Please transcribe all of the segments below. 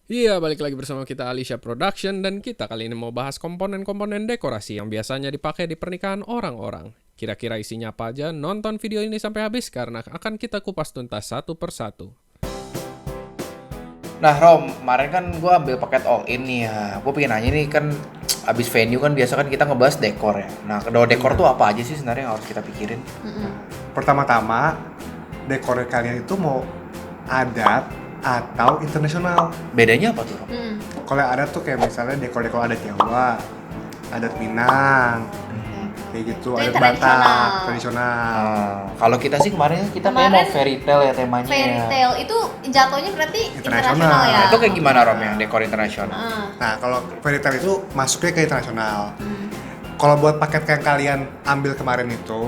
Iya, balik lagi bersama kita Alicia Production dan kita kali ini mau bahas komponen-komponen dekorasi yang biasanya dipakai di pernikahan orang-orang. Kira-kira isinya apa aja? Nonton video ini sampai habis karena akan kita kupas tuntas satu persatu. Nah Rom, kemarin kan gue ambil paket all in nih ya. Gue pengen nanya nih kan, abis venue kan biasa kan kita ngebahas dekor ya. Nah kedua dekor tuh apa aja sih sebenarnya yang harus kita pikirin? Pertama-tama, dekor kalian itu mau adat atau internasional. Bedanya apa tuh Rom? Kalau yang adat tuh kayak misalnya dekor-dekor adat Jawa, adat Minang, kayak gitu, Itu adat Batak, tradisional. Kalau kita sih kemarin kita kayak mau fairy tale ya temanya. Fairy ya. tale itu jatuhnya berarti Internasional. internasional ya. Nah, itu kayak gimana Rom yang dekor internasional? Nah, kalau fairy tale itu masuknya ke internasional. Kalau buat paket yang kalian ambil kemarin itu,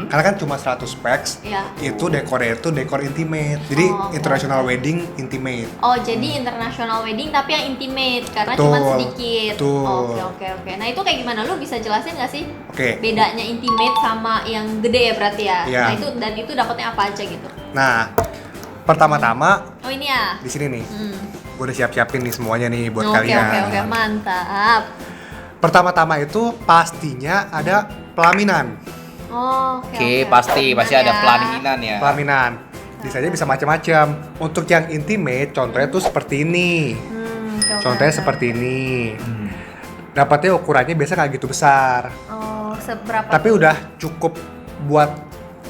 karena kan cuma 100 packs, Iya. itu dekornya itu dekor intimate. Jadi Oh, oke. international wedding intimate. Oh, jadi international wedding tapi yang intimate karena Betul, cuma sedikit. betul. Oke. Nah, itu kayak gimana? Lu bisa jelasin nggak sih Oke. bedanya intimate sama yang gede ya berarti ya? Iya. Nah, itu dapatnya apa aja gitu? Nah, pertama-tama Oh, ini ya. di sini nih, gue udah siap-siapin nih semuanya nih buat Oke, kalian. oke, mantap. Pertama-tama itu pastinya ada pelaminan. Oke, pasti ada pelaminan ya. Pelaminan. Desainnya bisa macam-macam. Untuk yang intimate, contohnya tuh seperti ini. Contohnya seperti ini. Dapatnya ukurannya biasa nggak gitu besar. Oh, seberapa? Tapi udah cukup buat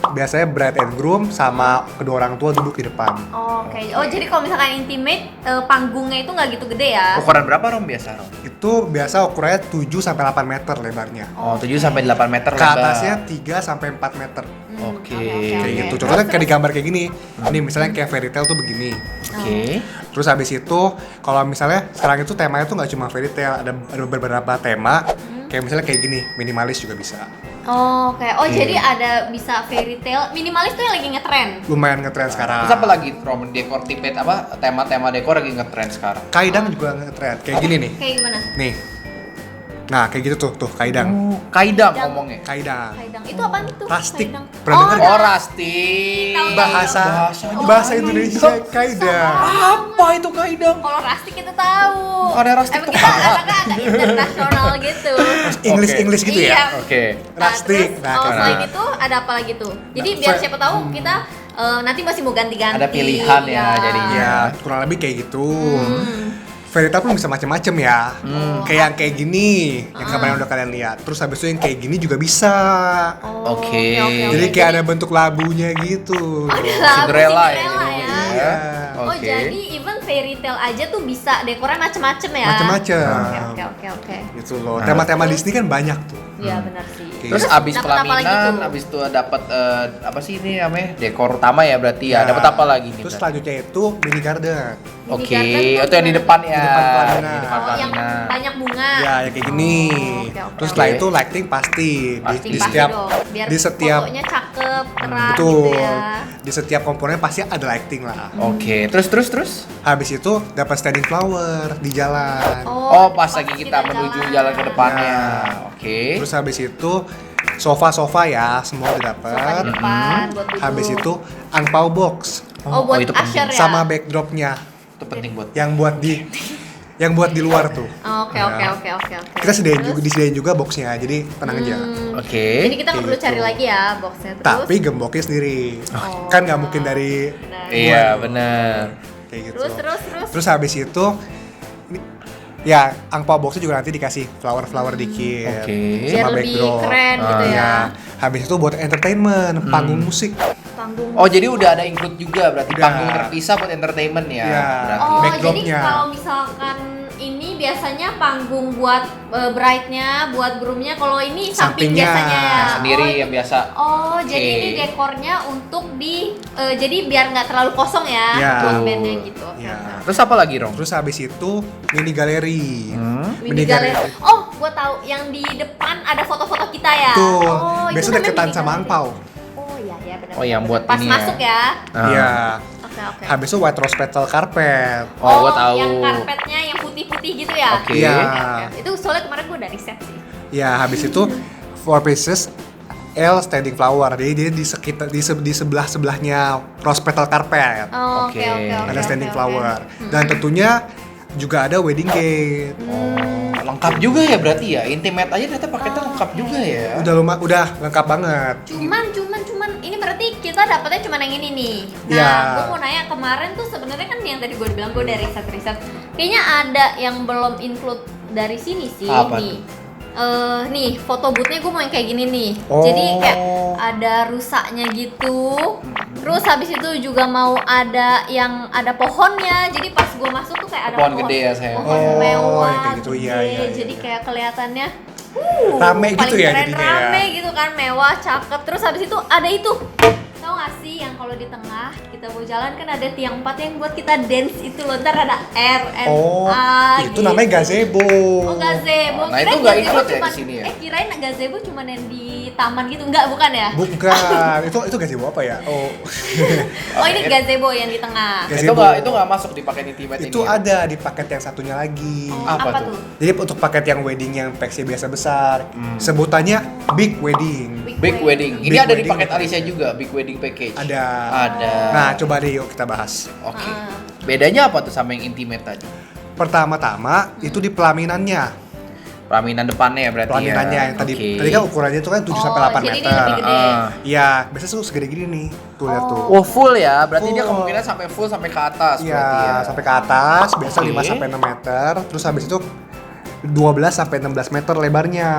biasanya bride and groom sama kedua orang tua duduk di depan. Oke. Oh, jadi kalau misalkan intimate, panggungnya itu nggak gitu gede ya? Ukuran berapa Rom biasa Rom? Itu biasa ukurannya 7 sampai 8 meter lebarnya. Oh, 7 sampai 8 meter Ke lebar. atasnya 3 sampai 4 meter. Oke. Kayak gitu. Contohnya kayak di gambar kayak gini. Ini misalnya kayak fairy tale tuh begini. Oke. Terus habis itu kalau misalnya sekarang itu temanya tuh nggak cuma fairy tale, ada beberapa tema. Kayak misalnya kayak gini, minimalis juga bisa. Oke. Oh, jadi ada bisa fairy tale. Minimalis tuh yang lagi ngetren. Lumayan ngetren sekarang. Terus apa lagi Rom? Dekor tipet apa? Tema-tema dekor lagi ngetren sekarang. Kaidang juga ngetren. Kayak gini nih. Kayak gimana? Nih. Nah, kayak gitu tuh kaidang. Kaidang Kaidang. ngomongnya. Kaidang. Kaidang. Itu apaan tuh? Plastik. Kaidang. Pernah denger Oh, nggak? rastik. Bahasa Indonesia kaidang. Apa itu kaidang? Kalau rastik kita tahu. Ada rastik Emang tuh. kita anaknya agak internasional gitu. English gitu Iya. ya. Oke. Rastik. Terus, Nah, kayak selain gitu. itu ada apa lagi tuh? Jadi biar siapa tahu kita nanti masih mau ganti-ganti. Ada pilihan ya jadinya. Ya, kurang lebih kayak gitu. Fairy tale pun bisa macam-macam ya. Kayak yang kayak gini, yang kemarin udah kalian lihat. Terus habis itu yang kayak gini juga bisa. Oh, Oke. Jadi kayak ada bentuk labunya gitu. Cinderella ya. ya. Iya. Oh, Oke. jadi even fairy tale aja tuh bisa dekornya macem-macem ya. Macam-macam. Oke. Gitu loh. Tema-tema Disney kan banyak tuh. Iya, benar sih. Terus Iya. abis Dapat apa lagi pelaminan, tuh? abis itu dapat apa sih ini namanya? Dekor utama ya berarti ya. Dapat apa lagi nih? Terus berarti? selanjutnya itu mini garden. Mini Oke, garden tuh itu yang di gimana? depan ya. Di depan pelaminan. Di depan Oh, yang pelaminan. banyak bunga. Ya, ya kayak gini. Oke. Terus setelah itu lighting pasti Pasti di setiap dong. Biar di setiap fotonya cakep, terang betul. gitu ya. Di setiap komponen pasti ada lighting lah. Oke, terus. Habis itu dapat standing flower di jalan. Oh, pas lagi kita menuju jalan ke depannya. Ya. Oke. Terus habis itu sofa-sofa ya, semua udah Sofa di dapat. depan buat duduk. Habis itu angpau box Oh, buat itu penting. usher ya. sama backdropnya Itu penting buat. yang buat di luar tuh. Oke. Kita disediain juga boxnya, jadi tenang aja. Oke. Jadi kita nggak Kayak perlu cari gitu. lagi ya boxnya terus. Tapi gemboknya sendiri. Oh. Kan nggak mungkin dari Benar. Iya, benar. kayak gitu. Terus. Terus habis itu ya angpau boxnya juga nanti dikasih flower dikit. Oke. Biar sama lebih backdrop. keren gitu ya. Habis itu buat entertainment, panggung musik. Panggung. Oh, jadi udah ada include juga berarti Udah. panggung terpisah buat entertainment ya. Iya. Berarti. Oh, jadi backdropnya. kalau misalkan ini biasanya panggung buat bride-nya, buat groom-nya. Kalau ini samping Sampingnya. biasanya ya. Sendiri yang biasa. Oh, Oke. jadi ini dekornya untuk jadi biar nggak terlalu kosong ya Ya. buat bandnya gitu. Oke, Ya. oke. Terus apa lagi, Rom? Terus habis itu mini galeri. Mini galeri. Oh, gua tahu yang di depan ada foto-foto kita ya. Tuh, Oh, itu biasa namanya deketan mini sama galeri. angpau. Oh iya benar. Oh, yang buat pas ini ya. masuk ya. Iya. Oke. Habis itu white rose petal carpet. Oh, gua tahu. Yang karpetnya yang putih-putih gitu ya. Oke. Iya. Oke. Itu soalnya kemarin gua udah riset sih. Ya, habis itu four pieces L standing flower. Jadi dia di sekitar di sebelah-sebelahnya rose petal carpet. Oh, Oke. oke. Ada standing oke. flower. Dan tentunya juga ada wedding cake. Lengkap juga ya berarti ya. Intimate aja ternyata paketnya lengkap juga ya. Udah lengkap banget. Cuman ini berarti kita dapetnya cuma yang ini nih. Nah, Iya. gue mau nanya kemarin tuh sebenarnya kan yang tadi gue bilang gue dari riset. Kayaknya ada yang belum include dari sini sih. Apa nih. Nih foto bootnya gue mau yang kayak gini nih. Oh. Jadi kayak ada rusaknya gitu. Terus habis itu juga mau ada yang ada pohonnya. Jadi pas gue masuk tuh kayak ada Pohon gede ya, sayang. Pohon Oh, mewah. yang kayak gitu, iya, gede. iya, iya. Jadi kayak kelihatannya Rame gitu paling ya keren, jadinya ya. rame gitu kan, mewah, cakep. Terus habis itu ada itu. Tau gak sih yang kalau di tengah kita mau jalan kan ada tiang 4 yang buat kita dance itu loh. Ntar ada R, N, Oh, A itu gitu. namanya gazebo. Oh gazebo. Nah, Kirain itu nggak gazebo ikut ya cuman- di sini ya? kirain gazebo cuma yang di taman gitu. Enggak, bukan ya? Bukan, itu gazebo apa ya? Oh, Oh ini gazebo yang di tengah. Gazebo. Itu nggak masuk di paket intimate itu ini. Ya? ada di paket yang satunya lagi. Oh, Apa apa tuh? tuh? Jadi untuk paket yang wedding yang packnya biasa besar, sebutannya big wedding. Big wedding. Ini Big ada di wedding. paket Alicia juga, big wedding package. Ada. Ada. Nah, coba deh yuk kita bahas. Oke. Ah. Bedanya apa tuh sama yang intimate tadi? Pertama-tama itu di pelaminannya. Pelaminan depannya ya berarti Pelaminannya ya. yang tadi Oke. kan ukurannya itu kan 7 sampai 8 jadi ini meter. lebih gede. Iya, biasanya tuh segede gini nih. Tuh lihat tuh. Oh full ya, berarti dia Full. kemungkinan sampai full sampai ke atas Iya, berarti ya. sampai ke atas, biasa Oke. 5 sampai 6 meter. Terus habis itu 12 sampai 16 meter lebarnya.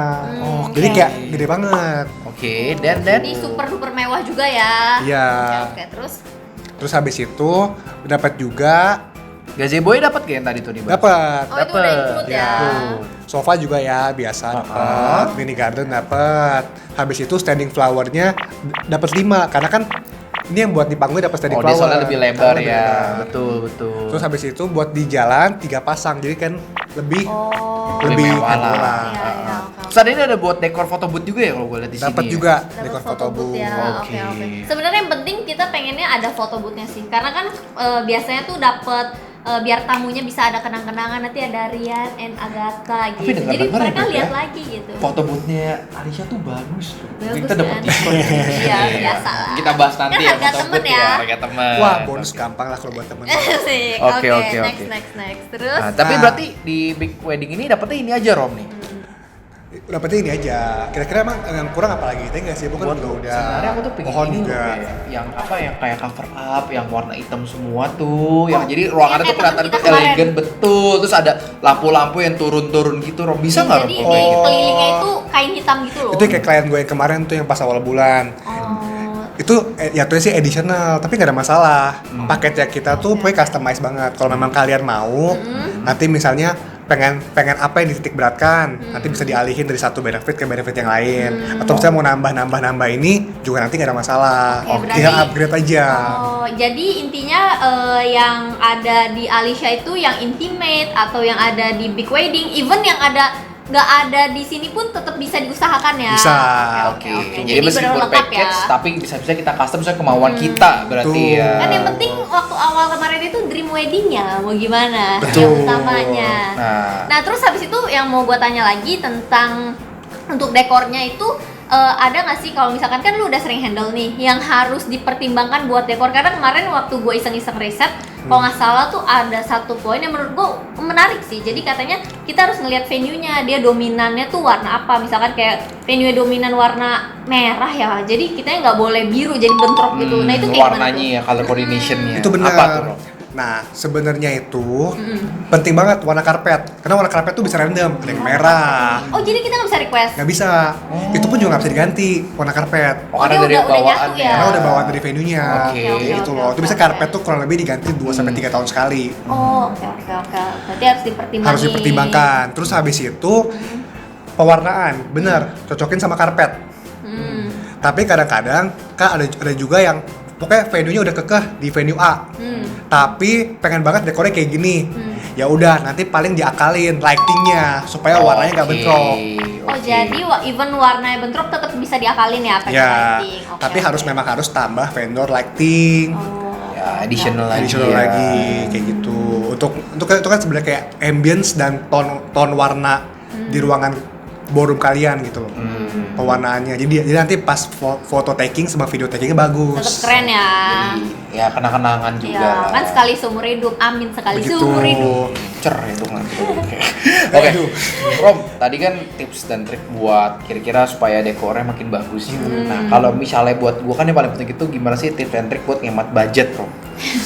Oke. Jadi kayak gede banget. Oke, dan Jadi super duper mewah juga ya. Iya. Oke, terus Terus habis itu dapat juga gazebo dapat gak yang tadi tuh di bawah? dapat. oh itu udah include ya. Tuh, sofa juga ya biasa dapat, mini garden dapat. Habis itu standing flowernya dapat 5 karena kan ini yang buat di panggungnya dapat standing Oh, dia flower. soalnya lebih lebar Karena ya. lebar. Betul, betul. Terus habis itu buat di jalan 3 pasang. Jadi kan lebih Oh. lebih mewah lah. mewah. Iya, iya, oke. Terus ada ini ada buat dekor foto booth juga ya kalau gue lihat di sini. Dapat ya? juga Dapat dekor foto foto booth booth. ya. Oke. Oke, oke. Sebenarnya yang penting kita pengennya ada foto boothnya sih. Karena kan biasanya tuh dapat biar tamunya bisa ada kenang-kenangan, nanti ada Rian and Agatha gitu. dengar-dengar Jadi ya, mereka Beb, lihat ya? lagi gitu. Foto boothnya Alicia tuh bagus tuh. Bagus, Kita dapat kan? diskon. Iya, biasa lah. Kita bahas nanti Kan ya harga foto temen booth ya. ya. Harga teman. Wah, bonus gampang lah kalau buat temen. Asik. Oke, Oke, oke, next, oke. next. Terus Nah, tapi Nah. berarti di big wedding ini dapetnya ini aja Rom nih. Dapetnya ini aja. Kira-kira emang yang kurang apa lagi? Kita nggak sih, bukan juga udah. Sebenarnya aku tuh pengen pohon ini juga. loh, kayak yang apa yang kayak cover up yang warna hitam semua tuh, yang jadi ruangannya yang tuh kayak kelihatan temen tuh kita kemarin. elegan betul. Terus ada lampu-lampu yang turun-turun gitu. Rom bisa nggak Rom? jadi kalau di kayak gitu? kelilingnya itu kain hitam gitu loh. Itu kayak klien gue yang kemarin tuh yang pas awal bulan. Oh. Itu ya tuh sih additional, tapi nggak ada masalah. Paketnya kita tuh pokoknya customize banget. Kalau memang kalian mau, nanti misalnya pengen apa yang dititik beratkan, nanti bisa dialihin dari satu benefit ke benefit yang lain. Atau misalnya mau nambah nambah ini juga nanti nggak ada masalah. Oke, Tinggal berarti- upgrade aja. Oh, jadi intinya yang ada di Alicia itu yang intimate atau yang ada di big wedding, even yang ada nggak ada di sini pun tetap bisa diusahakan ya. Bisa. Oke. Jadi meskipun bener lengkap package, ya. tapi bisa-bisa kita custom sesuai kemauan kita berarti Betul. ya. Kan yang penting waktu awal kemarin itu dream wedding-nya mau gimana? Betul. Yang utamanya. Nah, Nah, terus habis itu yang mau gue tanya lagi tentang untuk dekornya itu ada nggak sih kalau misalkan kan lu udah sering handle nih yang harus dipertimbangkan buat dekor, karena kemarin waktu gue iseng-iseng riset kalau nggak salah tuh ada satu poin yang menurut gue menarik sih. Jadi katanya kita harus ngelihat venue-nya, dia dominannya tuh warna apa. Misalkan kayak venue dominan warna merah ya, jadi kita nggak boleh biru jadi bentrok gitu. Nah itu kayak gimana warnanya tuh? ya, color coordination-nya. Itu benar. Apa tuh, Rom? Nah, sebenarnya itu penting banget warna karpet. Karena warna karpet tuh bisa random, ada yang merah, Oh jadi kita nggak bisa request? nggak bisa. Itu pun juga nggak bisa diganti warna karpet. Oh, Oh, karena dia dari udah nyatu bawaan ya? Karena udah bawaan dari venue-nya. Oke. Gitu loh. Itu bisa karpet tuh kurang lebih diganti 2 sampai 3 tahun sekali. Oh oke. Berarti harus dipertimbangkan. Harus dipertimbangkan. Terus habis itu pewarnaan, bener, cocokin sama karpet. Hmm. Tapi kadang-kadang kan ada juga yang pokoknya venue-nya udah kekeh di venue A. Tapi pengen banget dekornya kayak gini. Ya udah, nanti paling diakalin lightingnya supaya warnanya nggak Oke, bentrok. Oh oke. jadi even warnanya bentrok tetap bisa diakalin ya pakai Ya, lighting. Oke, tapi oke. harus memang harus tambah vendor lighting. Oh. Ya, additional lagi. Additional ya. lagi kayak gitu. Untuk itu kan sebenarnya kayak ambience dan ton warna di ruangan ballroom kalian gitu loh. Pewarnaannya. Jadi nanti pas foto taking sama video takingnya bagus. Tetap keren ya. Ya, kenang-kenangan juga. Ya, kan sekali seumur hidup. Amin sekali Begitu. seumur hidup. torture itu nanti. Oke, Rom, tadi kan tips dan trik buat kira-kira supaya dekornya makin bagus gitu. Nah, kalau misalnya buat gua kan yang paling penting itu gimana sih tips dan trik buat ngemat budget, Rom?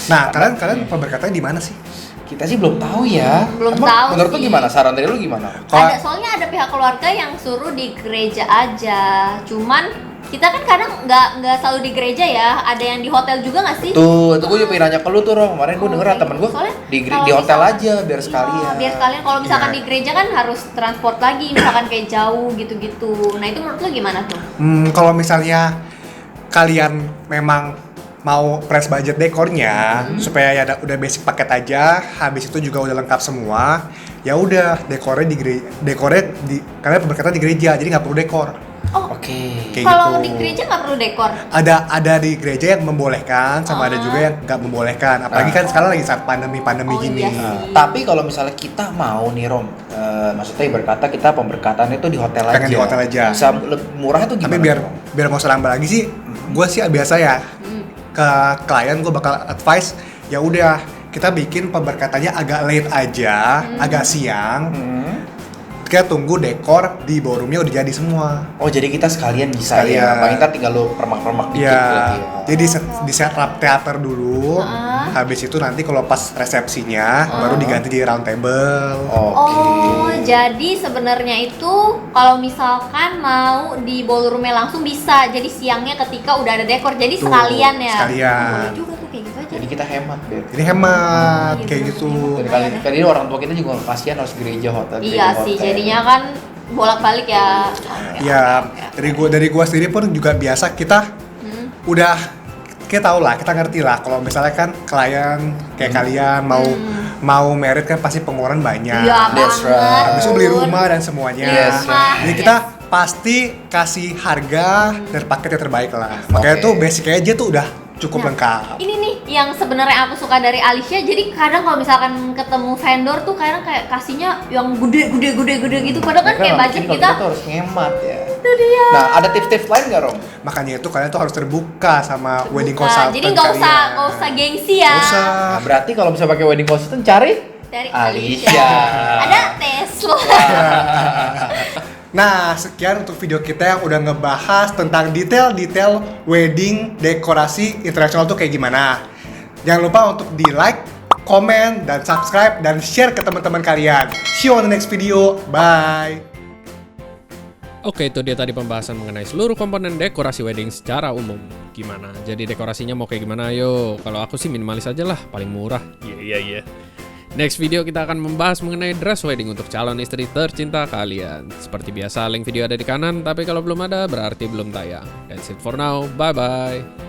Nah, kalian pemberkatannya di mana sih? Kita sih belum tahu ya. Belum Emang tahu menurut lu sih. gimana? Saran dari lu gimana? Kalau- Soalnya ada pihak keluarga yang suruh di gereja aja. Cuman kita kan kadang nggak selalu di gereja ya. Ada yang di hotel juga nggak sih? Tuh, itu gue juga pengen nanya ke lu tuh, Rom. Kemarin gue denger Oke. temen gue Soalnya di kalau hotel misalkan- aja biar Iya, sekalian. biar sekalian. Kalau misalkan Iya. di gereja kan harus transport lagi, misalkan kayak jauh gitu-gitu. Nah itu menurut lu gimana tuh? Kalau misalnya kalian memang mau press budget dekornya supaya ya udah basic paket aja, habis itu juga udah lengkap semua, ya udah dekornya kalian pemberkatan di gereja, jadi nggak perlu dekor. Oh, Oke. Kayak kalau gitu. di gereja nggak perlu dekor. Ada di gereja yang membolehkan, sama ada juga yang nggak membolehkan. Apalagi kan sekarang lagi saat pandemi Oh, gini. iya sih. Nah, tapi kalau misalnya kita mau nih, Rom, maksudnya berkata kita pemberkatannya itu di hotel aja. Pengen di hotel aja. Bisa murah tuh Tapi gimana? biar nggak usah nambah lagi sih, gue sih biasa ya ke klien gue bakal advice, ya udah kita bikin pemberkatannya agak late aja, agak siang. Kita tunggu dekor di ballroomnya udah jadi semua. Oh, jadi kita sekalian bisa ya. Sekalian. Paling ntar tinggal lu permak-permak dikit Iya, berarti ya. jadi di setup teater dulu, habis itu nanti kalau pas resepsinya baru diganti jadi round table. Oke. Oh, jadi sebenarnya itu kalau misalkan mau di ballroomnya langsung bisa. Jadi siangnya ketika udah ada dekor, jadi Tuh, sekalian ya. sekalian. Boleh juga tuh kayak gitu aja. Jadi kita hemat, Beb. Jadi hemat Iya, kayak bener, gitu. Dan kali ini orang tua kita juga kasihan harus gereja hotel. Iya gereja sih, hotel. jadinya kan bolak-balik ya. Oke, Ya, oke. dari gua sendiri pun juga biasa kita udah kita tahu lah, kita ngerti lah kalau misalnya kan klien kayak kalian mau merit kan pasti pengeluaran banyak. Iya That's banget. right. Habis itu beli Bun. rumah dan semuanya. Yes, Jadi kita pasti kasih harga dan paket yang terbaik lah. Makanya Oke. tuh basicnya aja tuh udah cukup Nah, lengkap. Ini nih yang sebenarnya aku suka dari Alicia. Jadi kadang kalau misalkan ketemu vendor tuh kadang kayak kasihnya yang gede gitu. Padahal kan Mereka kayak nggak budget mungkin kita. kalau tuh harus ngemat ya. Itu dia. Nah, ada tips-tips lain nggak, Rom? Makanya itu kalian tuh harus terbuka sama wedding Bukan. consultant. Jadi nggak usah gengsi ya. Nggak usah. Nah, berarti kalau bisa pakai wedding consultant cari Dari Alicia. Alicia. Ada Tesla. Nah, sekian untuk video kita yang udah ngebahas tentang detail-detail wedding dekorasi internasional tuh kayak gimana. Jangan lupa untuk di like, komen, dan subscribe, dan share ke teman-teman kalian. See you on the next video. Bye. Oke, itu dia tadi pembahasan mengenai seluruh komponen dekorasi wedding secara umum. Gimana? Jadi dekorasinya mau kayak gimana? Ayo, kalau aku sih minimalis aja lah, paling murah. Iya. Next video kita akan membahas mengenai dress wedding untuk calon istri tercinta kalian. Seperti biasa, link video ada di kanan, tapi kalau belum ada berarti belum tayang. That's it for now, bye-bye.